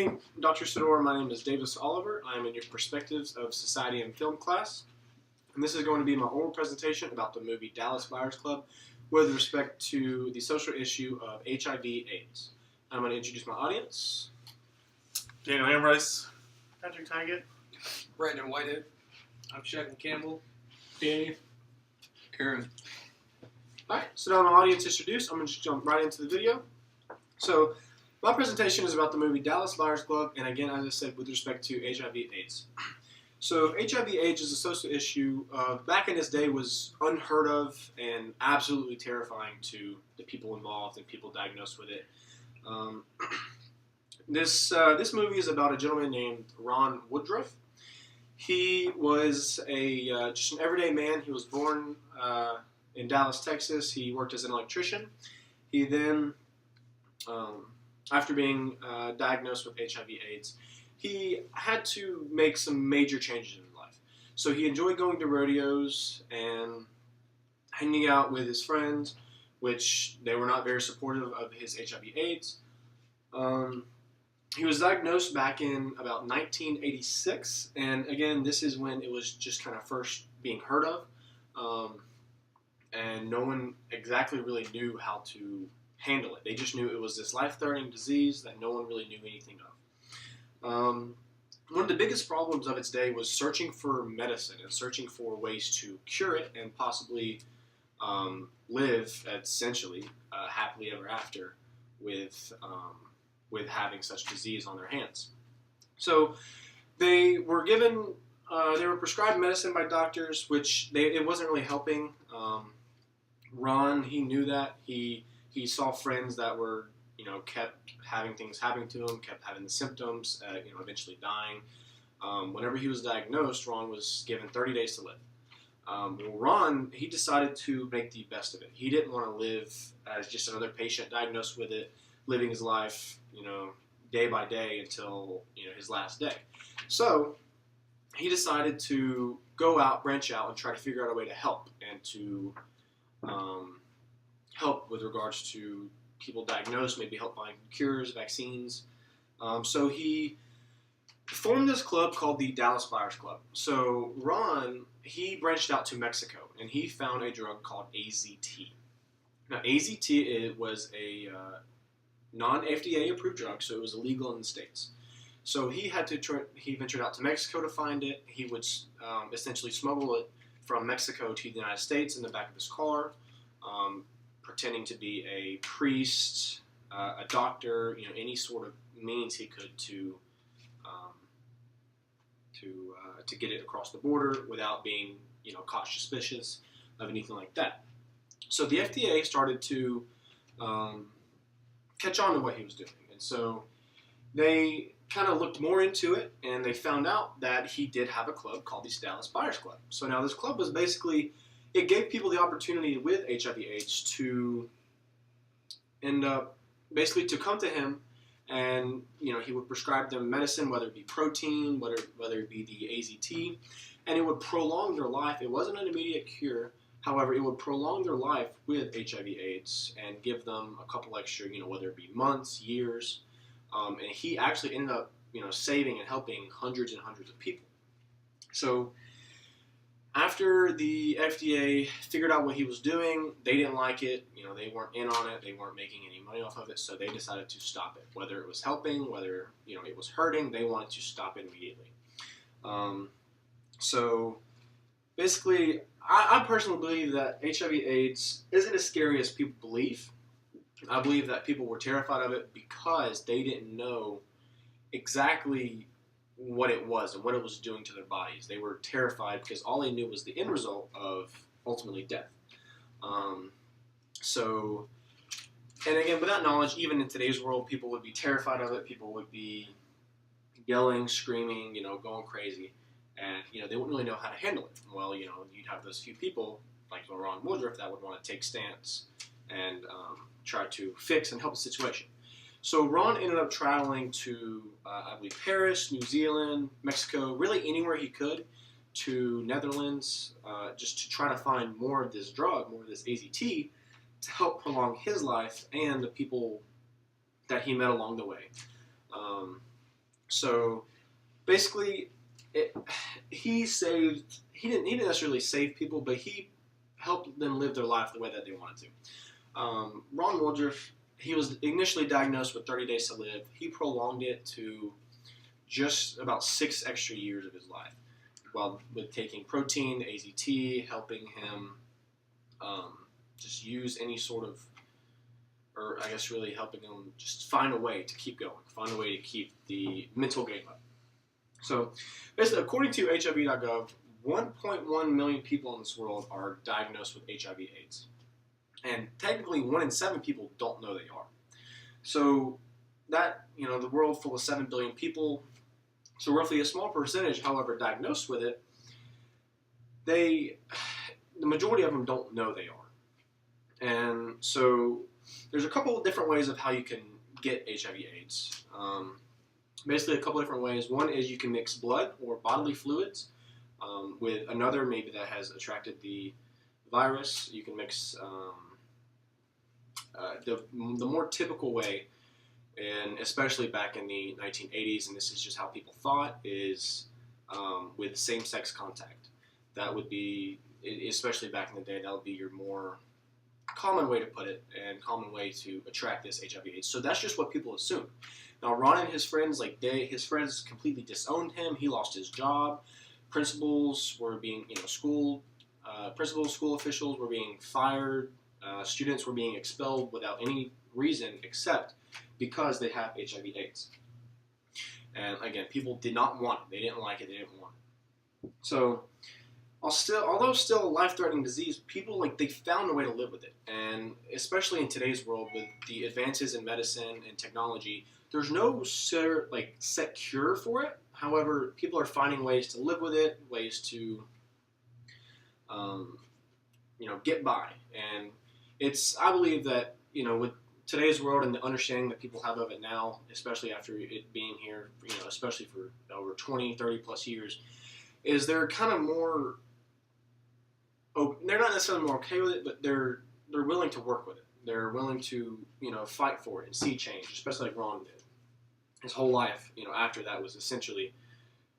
evening, Dr. Sidor. My name is Davis Oliver. I am in your Perspectives of Society and Film class. And this is going to be my oral presentation about the movie Dallas Buyers Club with respect to the social issue of HIV/AIDS. I'm going to introduce my audience. Daniel Amrice. Patrick Tyget. Brandon Whitehead. I'm Shepard Campbell. Danny. Karen. Alright, so now my audience is introduced. I'm going to just jump right into the video. So, my presentation is about the movie Dallas Buyers Club, and again, as I said, with respect to HIV/AIDS. So, HIV/AIDS is a social issue. Back in this day, was unheard of and absolutely terrifying to the people involved and people diagnosed with it. This movie is about a gentleman named Ron Woodruff. He was just an everyday man. He was born in Dallas, Texas. He worked as an electrician. He then, after being diagnosed with HIV/AIDS, he had to make some major changes in his life. So he enjoyed going to rodeos and hanging out with his friends, which they were not very supportive of his HIV/AIDS. He was diagnosed back in about 1986, and again, this is when it was just kind of first being heard of, and no one exactly really knew how to handle it. They just knew it was this life-threatening disease that no one really knew anything of. One of the biggest problems of its day was searching for medicine and searching for ways to cure it and possibly live, essentially, happily ever after with having such disease on their hands. So they were prescribed medicine by doctors, which it wasn't really helping. Ron, he knew that. He saw friends that were, kept having things happening to him, kept having the symptoms, eventually dying. Whenever he was diagnosed, Ron was given 30 days to live. Ron, he decided to make the best of it. He didn't want to live as just another patient diagnosed with it, living his life, day by day until, his last day. So he decided to go out, branch out, and try to figure out a way to help and to help with regards to people diagnosed, maybe help find cures, vaccines. So he formed this club called the Dallas Buyers Club. So Ron, he branched out to Mexico, and he found a drug called AZT. Now, AZT was a non-FDA approved drug, so it was illegal in the States. So he ventured out to Mexico to find it. He would essentially smuggle it from Mexico to the United States in the back of his car, pretending to be a priest, a doctor, any sort of means he could to get it across the border without being, caught suspicious of anything like that. So the FDA started to catch on to what he was doing, and so they kind of looked more into it, and they found out that he did have a club called the Dallas Buyers Club. So now this club was basically, it gave people the opportunity with HIV/AIDS to end up, basically to come to him, and he would prescribe them medicine, whether it be protein, whether it be the AZT, and it would prolong their life. It wasn't an immediate cure. However, it would prolong their life with HIV/AIDS and give them a couple extra, whether it be months, years. And he actually ended up, saving and helping hundreds and hundreds of people. So after the FDA figured out what he was doing, they didn't like it. They weren't in on it. They weren't making any money off of it. So they decided to stop it. Whether it was helping, whether, it was hurting, they wanted to stop it immediately. So basically, I personally believe that HIV/AIDS isn't as scary as people believe. I believe that people were terrified of it because they didn't know exactly what it was and what it was doing to their bodies. They were terrified because all they knew was the end result of ultimately death. And again, with that knowledge, even in today's world, people would be terrified of it. People would be yelling, screaming, going crazy. And, they wouldn't really know how to handle it. Well, you'd have those few people, like Ron Woodruff, that would want to take stance and try to fix and help the situation. So Ron ended up traveling to, I believe, Paris, New Zealand, Mexico, really anywhere he could, to Netherlands, just to try to find more of this drug, more of this AZT, to help prolong his life and the people that he met along the way. So basically, he didn't necessarily save people, but he helped them live their life the way that they wanted to. Ron Woodruff, he was initially diagnosed with 30 days to live. He prolonged it to just about 6 extra years of his life, while with taking protein, AZT, helping him just use any sort of, or I guess really helping him just find a way to keep going, find a way to keep the mental game up. So basically, according to HIV.gov, 1.1 million people in this world are diagnosed with HIV/AIDS. And technically, 1 in 7 people don't know they are. So that, the world full of 7 billion people, so roughly a small percentage, however, diagnosed with it, the majority of them don't know they are. And so there's a couple of different ways of how you can get HIV/AIDS. Basically, a couple of different ways. One is you can mix blood or bodily fluids with another maybe that has attracted the virus. You can mix the more typical way, and especially back in the 1980s, and this is just how people thought, is with same-sex contact. That would be, especially back in the day, that would be your more common way to put it, and common way to attract this HIV/AIDS. So that's just what people assume. Now, Ron and his friends, his friends completely disowned him. He lost his job. Principals were being, principals, school officials were being fired. Students were being expelled without any reason except because they have HIV/AIDS. And again, people did not want it. They didn't like it. They didn't want it. So, although still a life-threatening disease, people they found a way to live with it. And especially in today's world, with the advances in medicine and technology, there's no set cure for it. However, people are finding ways to live with it, ways to get by. And I believe that with today's world and the understanding that people have of it now, especially after it being here, especially for over 20, 30 plus years, is they're kind of more. They're not necessarily more okay with it, but they're willing to work with it. They're willing to fight for it and see change, especially like Ron did. His whole life, after that was essentially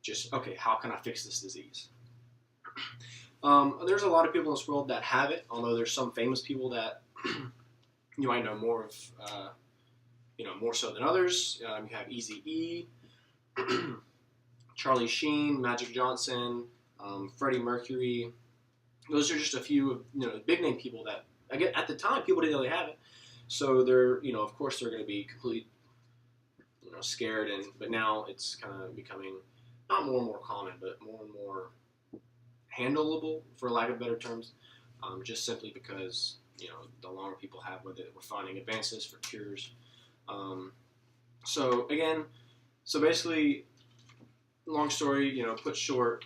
just, okay, how can I fix this disease? There's a lot of people in this world that have it, although there's some famous people that you might know more of, more so than others. You have Eazy-E, Charlie Sheen, Magic Johnson, Freddie Mercury. Those are just a few of big name people that, again, at the time people didn't really have it, so they're of course they're going to be completely scared, but now it's kind of becoming not more and more common, but more and more handleable, for lack of better terms, just simply because the longer people have with it, we're finding advances for cures. So basically, long story, put short,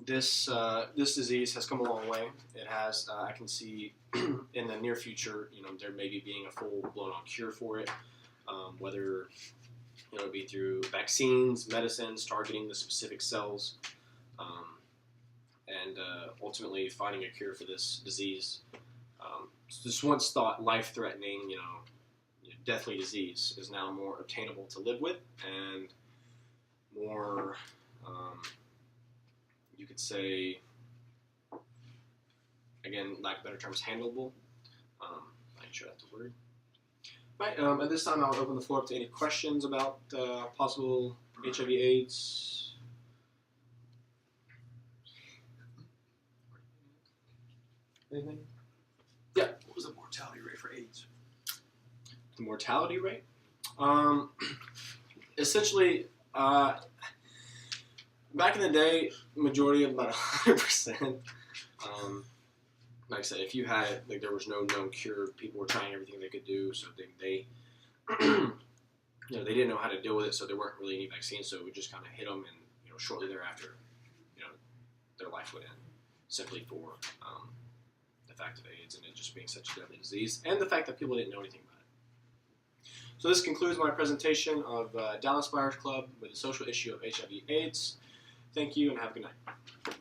this disease has come a long way. It has. I can see in the near future, there may be being a full-blown cure for it, whether it be through vaccines, medicines targeting the specific cells, and ultimately finding a cure for this disease. This once thought life-threatening, deathly disease is now more obtainable to live with, and more, you could say, again, lack of better terms, handleable. I'm not sure that's the word. Right, at this time I'll open the floor up to any questions about possible HIV/AIDS. Anything? Yeah. What was the mortality rate for AIDS? The mortality rate? Essentially, back in the day, majority of about 100%. Like I said, if you had, there was no known cure, people were trying everything they could do, so they they didn't know how to deal with it, so there weren't really any vaccines, so it would just kind of hit them, and shortly thereafter, their life would end, simply for the fact of AIDS and it just being such a deadly disease, and the fact that people didn't know anything about it. So this concludes my presentation of Dallas Buyers Club with the social issue of HIV/AIDS. Thank you, and have a good night.